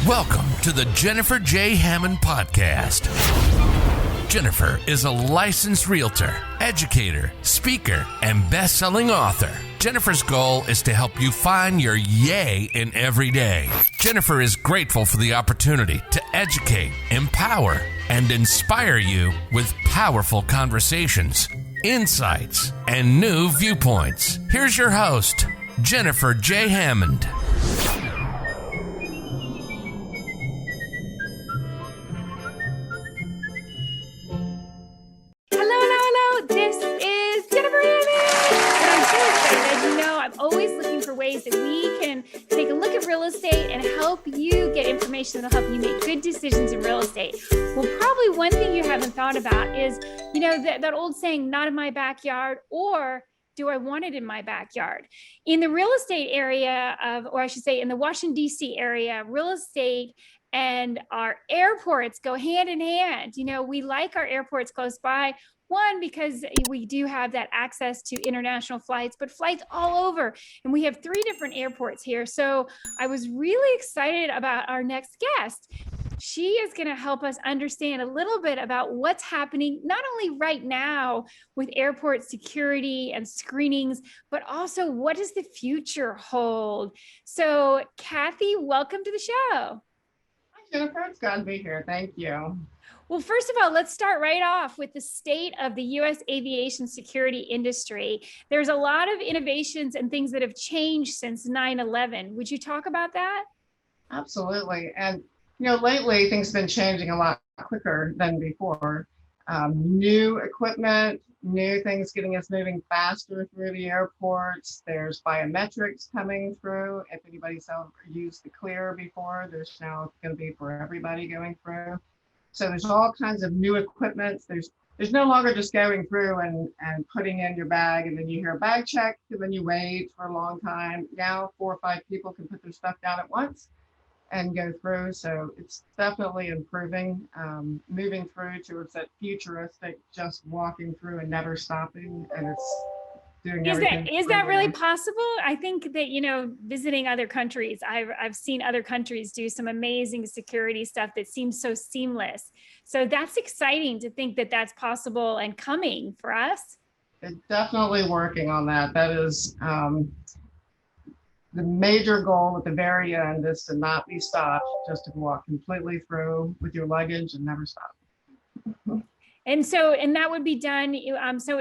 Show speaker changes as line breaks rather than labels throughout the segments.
Welcome to the Jennifer J. Hammond Podcast. Jennifer is a licensed realtor, educator, speaker, and best-selling author. Jennifer's goal is to help you find your yay in every day. Jennifer is grateful for the opportunity to educate, empower, and inspire you with powerful conversations, insights, and new viewpoints. Here's your host, Jennifer J. Hammond.
Ways that we can take a look at real estate and help you get information that'll help you make good decisions in real estate. Well, probably one thing you haven't thought about is, that old saying, not in my backyard, or do I want it in my backyard? In the real estate area or I should say in the Washington, D.C. area, real estate and our airports go hand in hand. We like our airports close by. One, because we do have that access to international flights, but flights all over. And we have 3 different airports here. So I was really excited about our next guest. She is going to help us understand a little bit about what's happening, not only right now with airport security and screenings, but also what does the future hold? So Kathy, welcome to the show.
Hi, Jennifer. It's good to be here. Thank you.
Well, first of all, let's start right off with the state of the U.S. aviation security industry. There's a lot of innovations and things that have changed since 9/11. Would you talk about that?
Absolutely. And, lately things have been changing a lot quicker than before. New equipment, new things getting us moving faster through the airports. There's biometrics coming through. If anybody's ever used the Clear before, there's now going to be for everybody going through. So there's all kinds of new equipment. There's no longer just going through and putting in your bag and then you hear a bag check and then you wait for a long time. Now 4 or 5 people can put their stuff down at once and go through. So it's definitely improving, moving through towards that futuristic, just walking through and never stopping. And it's doing everything.
Is that really possible? I think that, visiting other countries, I've seen other countries do some amazing security stuff that seems so seamless. So that's exciting to think that that's possible and coming for us.
It's definitely working on that. That is the major goal at the very end, is to not be stopped, just to walk completely through with your luggage and never stop.
And that would be done. So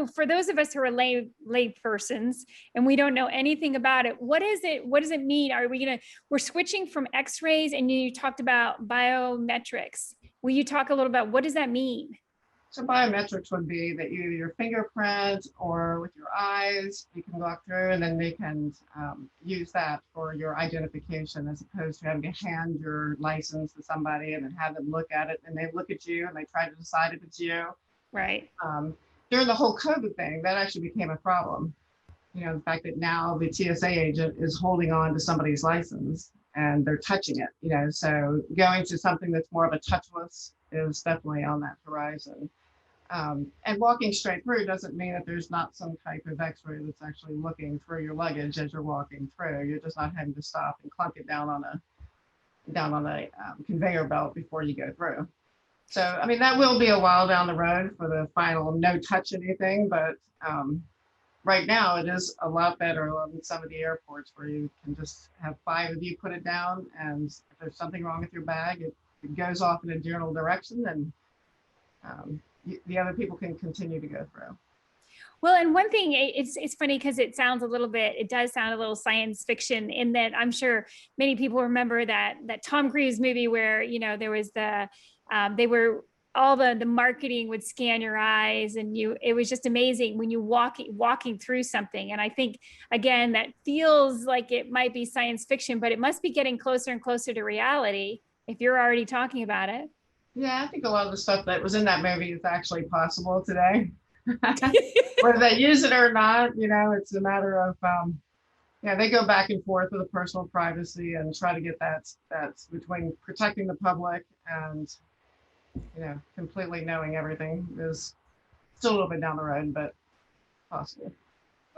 for those of us who are lay persons and we don't know anything about it, what does it mean? We're switching from x-rays, and you talked about biometrics. Will you talk a little about what does that mean?
So biometrics would be that either your fingerprint or with your eyes, you can walk through, and then they can use that for your identification, as opposed to having to hand your license to somebody and then have them look at it, and they look at you and they try to decide if it's you.
Right.
During the whole COVID thing, that actually became a problem. The fact that now the TSA agent is holding on to somebody's license and they're touching it, so going to something that's more of a touchless is definitely on that horizon. And walking straight through doesn't mean that there's not some type of x-ray that's actually looking through your luggage as you're walking through. You're just not having to stop and clunk it down on a conveyor belt before you go through. So, that will be a while down the road for the final no touch anything, but right now it is a lot better on some of the airports where you can just have 5 of you put it down, and if there's something wrong with your bag, it goes off in a general direction, and the other people can continue to go through.
Well, and one thing, it's funny because it does sound a little science fiction, in that I'm sure many people remember that Tom Cruise movie where, there was all the marketing would scan your eyes, and it was just amazing when you walking through something. And I think, again, that feels like it might be science fiction, but it must be getting closer and closer to reality if you're already talking about it.
Yeah, I think a lot of the stuff that was in that movie is actually possible today. Whether they use it or not, it's a matter of, they go back and forth with the personal privacy and try to get that's between protecting the public and, completely knowing everything is still a little bit down the road, but possible.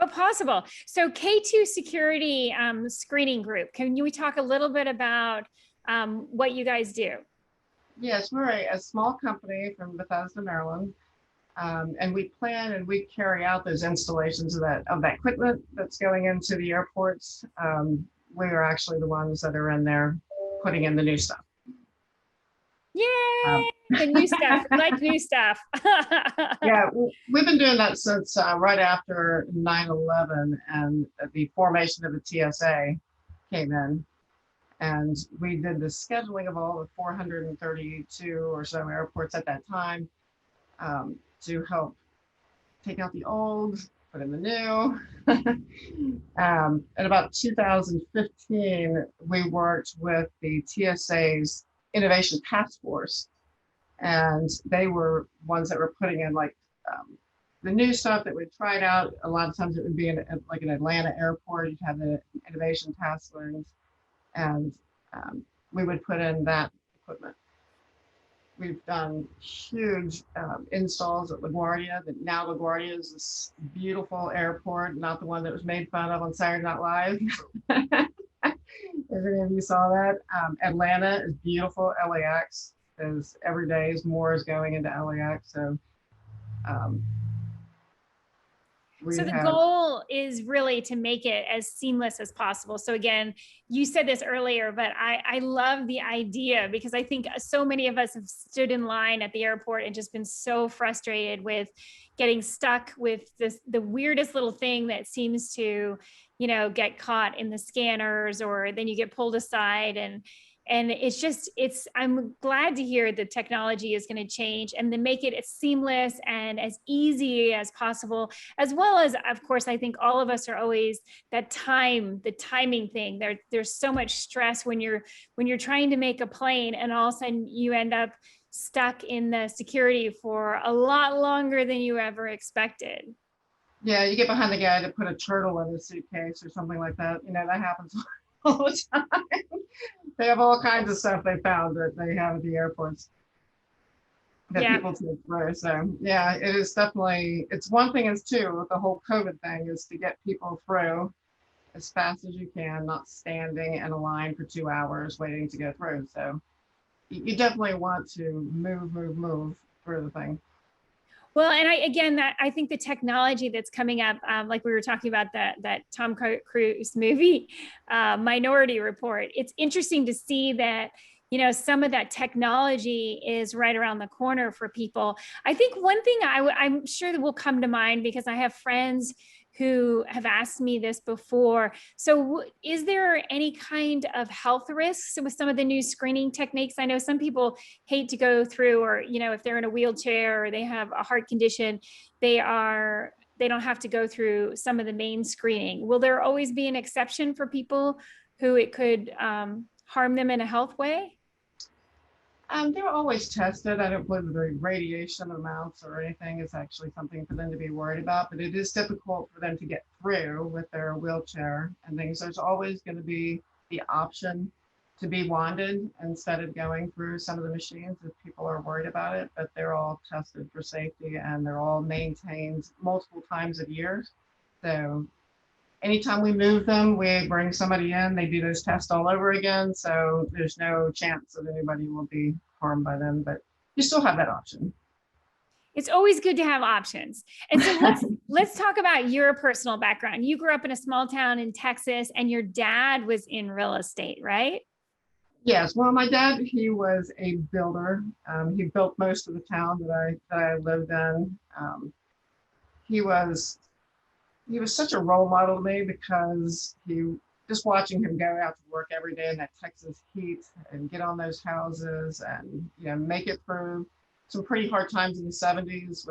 Well, possible. So K2 Security Screening Group, can we talk a little bit about what you guys do.
Yes, we're a small company from Bethesda, Maryland. And we plan and we carry out those installations of that equipment that's going into the airports. We are actually the ones that are in there putting in the new stuff.
Yay! The new stuff. We like new stuff.
Yeah, we've been doing that since right after 9/11 and the formation of the TSA came in. And we did the scheduling of all the 432 or so airports at that time to help take out the old, put in the new. In about 2015, we worked with the TSA's Innovation Task Force, and they were ones that were putting in like the new stuff that we tried out. A lot of times it would be in like an Atlanta airport. You'd have the Innovation Task Force, and we would put in that equipment. We've done huge installs at LaGuardia. That now LaGuardia is this beautiful airport, not the one that was made fun of on Saturday Night Live. If any of you saw that, Atlanta is beautiful. LAX is every day is more is going into LAX. So
So the goal is really to make it as seamless as possible. So again, you said this earlier, but I love the idea because I think so many of us have stood in line at the airport and just been so frustrated with getting stuck with the weirdest little thing that seems to, you know, get caught in the scanners, or then you get pulled aside, and I'm glad to hear the technology is going to change and then make it as seamless and as easy as possible, as well as, of course, I think all of us are always the timing thing. There's so much stress when you're trying to make a plane and all of a sudden you end up stuck in the security for a lot longer than you ever expected.
Yeah, you get behind the guy to put a turtle in a suitcase or something like that. You know, that happens all the time. They have all kinds of stuff they found that they have at the airports that people take through. So yeah, it is definitely, it's one thing is too, with the whole COVID thing, is to get people through as fast as you can, not standing in a line for 2 hours waiting to go through. So you definitely want to move through the thing.
Well, and I think the technology that's coming up, like we were talking about that Tom Cruise movie, Minority Report, it's interesting to see that, you know, some of that technology is right around the corner for people. I think one thing I'm sure that will come to mind, because I have friends who have asked me this before. So is there any kind of health risks with some of the new screening techniques? I know some people hate to go through, or, you know, if they're in a wheelchair or they have a heart condition, they don't have to go through some of the main screening. Will there always be an exception for people who it could harm them in a health way?
They're always tested. I don't believe the radiation amounts or anything is actually something for them to be worried about, but it is difficult for them to get through with their wheelchair and things. There's always going to be the option to be wanded instead of going through some of the machines if people are worried about it, but they're all tested for safety and they're all maintained multiple times a year. So anytime we move them, we bring somebody in, they do those tests all over again. So there's no chance that anybody will be harmed by them, but you still have that option.
It's always good to have options. And so let's talk about your personal background. You grew up in a small town in Texas and your dad was in real estate, right?
Yes. Well, my dad, he was a builder. He built most of the town that I lived in. He was such a role model to me because just watching him go out to work every day in that Texas heat and get on those houses and, you know, make it through some pretty hard times in the 70s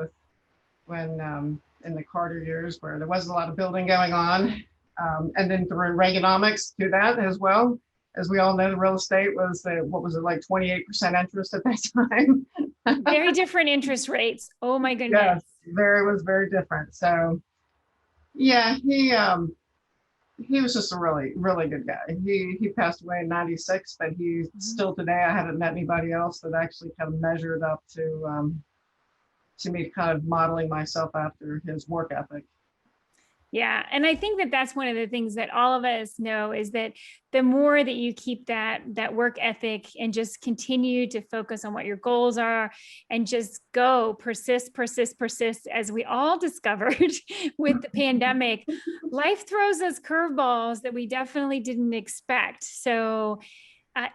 when in the Carter years where there wasn't a lot of building going on. And then through Reaganomics to that as well. As we all know, the real estate was like 28% interest at that time.
Very different interest rates. Oh my goodness.
Yes, was very different. So yeah, he was just a really, really good guy. He passed away in 96, but he's still today, I haven't met anybody else that actually kind of measured up to me kind of modeling myself after his work ethic.
Yeah. And I think that that's one of the things that all of us know is that the more that you keep that work ethic and just continue to focus on what your goals are and just go persist, as we all discovered with the pandemic, life throws us curveballs that we definitely didn't expect. So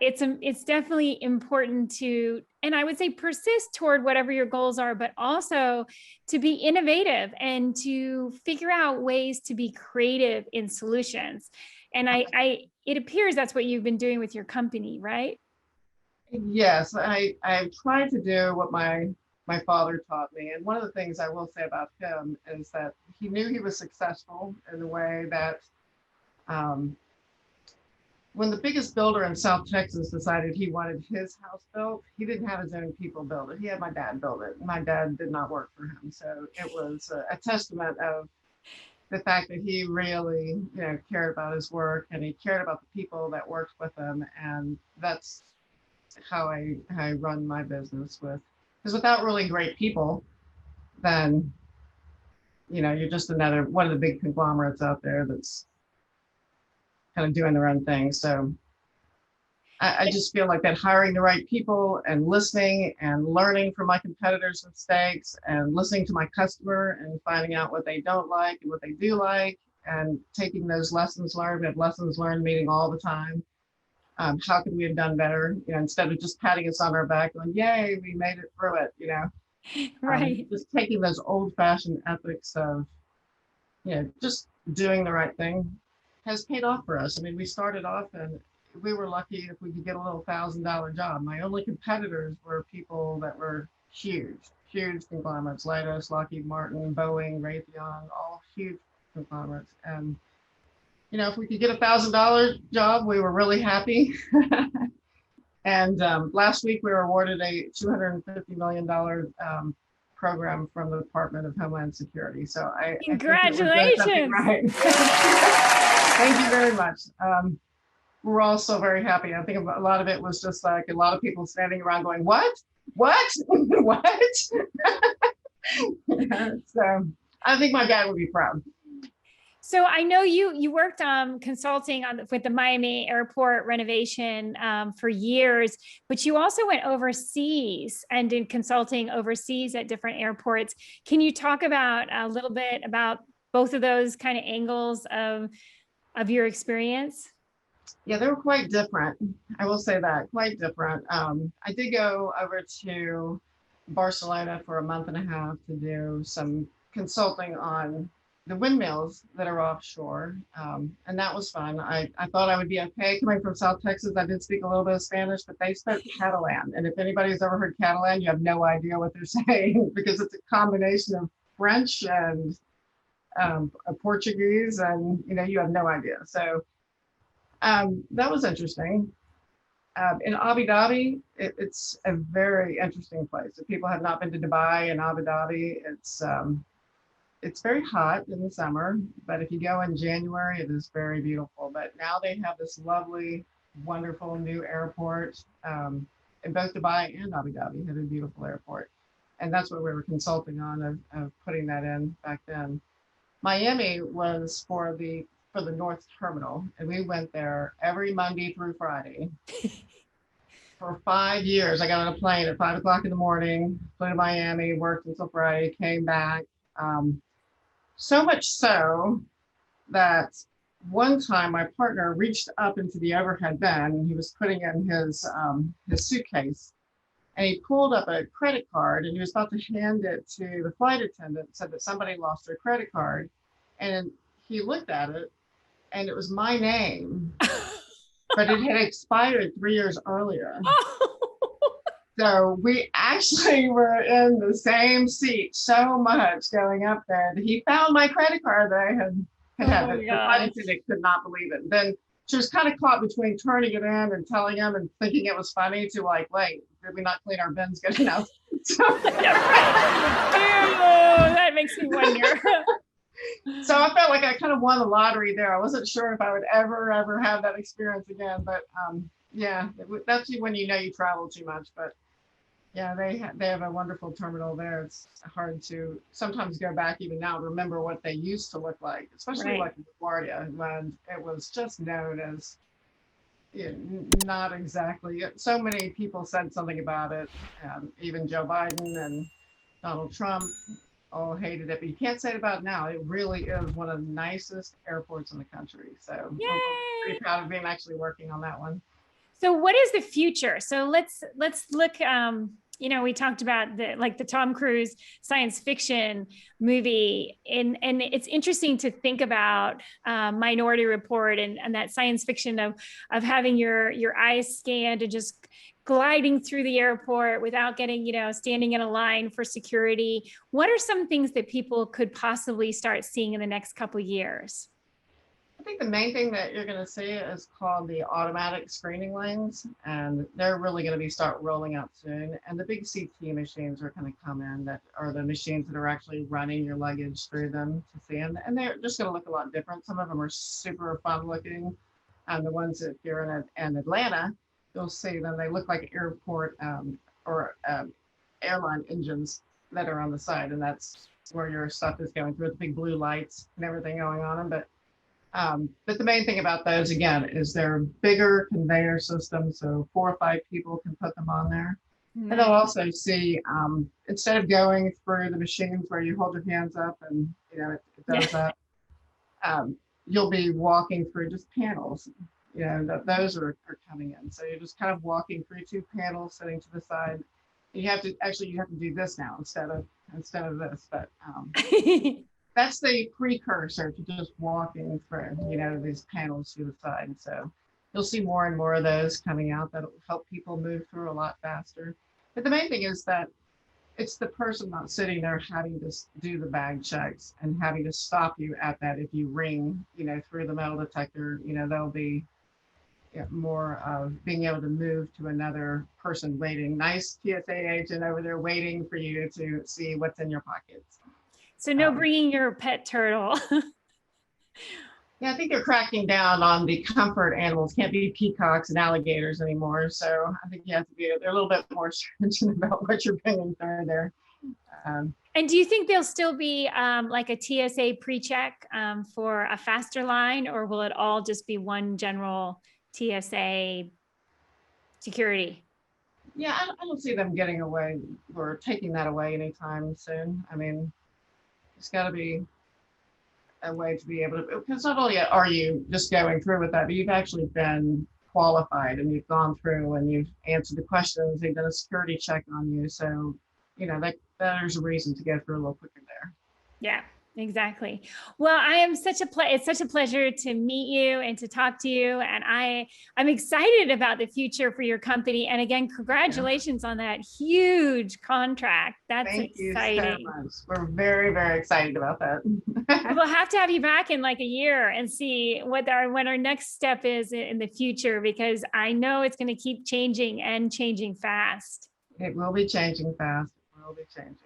it's definitely important to, and I would say persist toward whatever your goals are, but also to be innovative and to figure out ways to be creative in solutions. And it appears that's what you've been doing with your company, right?
Yes, I tried to do what my father taught me. And one of the things I will say about him is that he knew he was successful in the way that when the biggest builder in South Texas decided he wanted his house built, he didn't have his own people build it. He had my dad build it. My dad did not work for him. So it was a testament of the fact that he really, cared about his work, and he cared about the people that worked with him. And that's how I run my business with, because without really great people, then, you're just another one of the big conglomerates out there that's kind of doing their own thing. So I just feel like that hiring the right people and listening and learning from my competitors' mistakes and listening to my customer and finding out what they don't like and what they do like, and taking those lessons learned. We have lessons learned meeting all the time. How could we have done better? Instead of just patting us on our back going, yay, we made it through it,
Right.
Just taking those old fashioned ethics of, just doing the right thing has paid off for us. I mean, we started off and we were lucky if we could get a little $1,000 job. My only competitors were people that were huge conglomerates: Leidos, Lockheed Martin, Boeing, Raytheon, all huge conglomerates. And, if we could get $1,000 job, we were really happy. And last week we were awarded a $250 million program from the Department of Homeland Security. So
Congratulations.
Right. Thank you very much. We're all so very happy. I think a lot of it was just like a lot of people standing around going, what? What? So I think my dad would be proud.
So I know you worked consulting with the Miami airport renovation for years, but you also went overseas and did consulting overseas at different airports. Can you talk about a little bit about both of those kind of angles of your experience?
Yeah, they were quite different. I will say that, quite different. I did go over to Barcelona for a month and a half to do some consulting on the windmills that are offshore. And that was fun. I thought I would be okay coming from South Texas. I did speak a little bit of Spanish, but they spoke Catalan. And if anybody's ever heard Catalan, you have no idea what they're saying, because it's a combination of French and Portuguese, and you have no idea. So that was interesting. In Abu Dhabi, it's a very interesting place. If people have not been to Dubai and Abu Dhabi, it's very hot in the summer, but if you go in January, it is very beautiful. But now they have this lovely, wonderful new airport. In both Dubai and Abu Dhabi have a beautiful airport. And that's what we were consulting on, of putting that in back then. Miami was for the North Terminal, and we went there every Monday through Friday. For 5 years, I got on a plane at 5 o'clock in the morning, flew to Miami, worked until Friday, came back. So much so that one time my partner reached up into the overhead bin, and he was putting in his suitcase, and he pulled up a credit card, and he was about to hand it to the flight attendant, said that somebody lost their credit card. And he looked at it, and it was my name, but it had expired 3 years earlier. So we actually were in the same seat so much going up there that he found my credit card that I had had. The flight attendant could not believe it. Then she was kind of caught between turning it in and telling him and thinking it was funny to like, wait, did we not clean our bins good enough? So,
that makes me wonder.
So I felt like I kind of won the lottery there. I wasn't sure if I would ever have that experience again, but yeah, that's when you travel too much. But Yeah, they have a wonderful terminal there. It's hard to sometimes go back even now to remember what they used to look like, especially
Right.
like in LaGuardia when it was just known as, not exactly. So many people said something about it. Even Joe Biden and Donald Trump all hated it, but you can't say it about it now. It really is one of the nicest airports in the country. So I'm pretty
Yay.
proud of being actually working on that one.
So what is the future? So let's look, we talked about the Tom Cruise science fiction movie, and it's interesting to think about Minority Report and that science fiction of having your eyes scanned and just gliding through the airport without getting, standing in a line for security. What are some things that people could possibly start seeing in the next couple of years?
I think the main thing that you're going to see is called the automatic screening lanes, and they're really going to start rolling out soon. And the big CT machines are going to come in, that are the machines that are actually running your luggage through them to see. And they're just going to look a lot different. Some of them are super fun looking. And the ones that you're in Atlanta, you'll see them. They look like airport or airline engines that are on the side. And that's where your stuff is going through with big blue lights and everything going on them. But the main thing about those, again, is they're bigger conveyor systems. So 4 or 5 people can put them on there. And they'll also see, instead of going through the machines where you hold your hands up and, it does that, you'll be walking through just panels. Those are coming in. So you're just kind of walking through 2 panels sitting to the side. You have to do this now instead of this. But that's the precursor to just walking through, these panels to the side. So you'll see more and more of those coming out that'll help people move through a lot faster. But the main thing is that it's the person not sitting there having to do the bag checks and having to stop you at that. If you ring, through the metal detector, there'll be more of being able to move to another person waiting. Nice TSA agent over there waiting for you to see what's in your pockets.
So no bringing your pet turtle.
Yeah, I think they're cracking down on the comfort animals. Can't be peacocks and alligators anymore. So I think they're a little bit more stringent about what you're bringing through there.
And do you think there'll still be like a TSA pre-check for a faster line, or will it all just be one general TSA security?
Yeah, I don't see them getting away or taking that away anytime soon. I mean, it's got to be a way to be able to, because not only are you just going through with that, but you've actually been qualified and you've gone through and you've answered the questions. They've done a security check on you. So, there's a reason to go through a little quicker there.
Yeah, exactly. Well, it's such a pleasure to meet you and to talk to you. And I'm excited about the future for your company. And again, congratulations on that huge contract. That's
Thank
exciting.
you so much. We're very, very excited about that.
We'll have to have you back in like a year and see what our next step is in the future, because I know it's going to keep changing and changing fast.
It will be changing fast. It will be changing.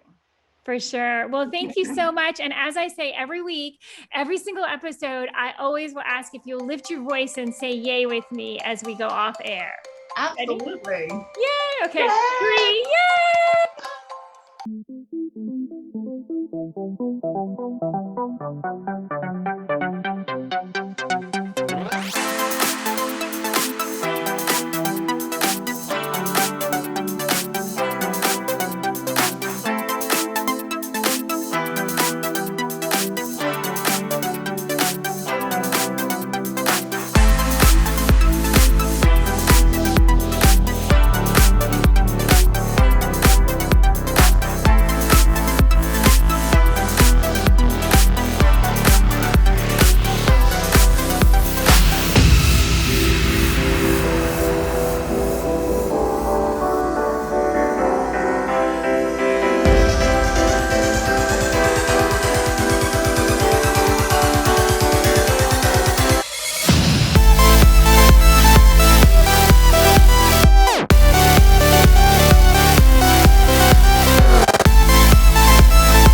For sure. Well, thank you so much. And as I say every week, every single episode, I always will ask if you'll lift your voice and say yay with me as we go off air.
Absolutely.
Ready? Yay. Okay.
Yay!
3, yay.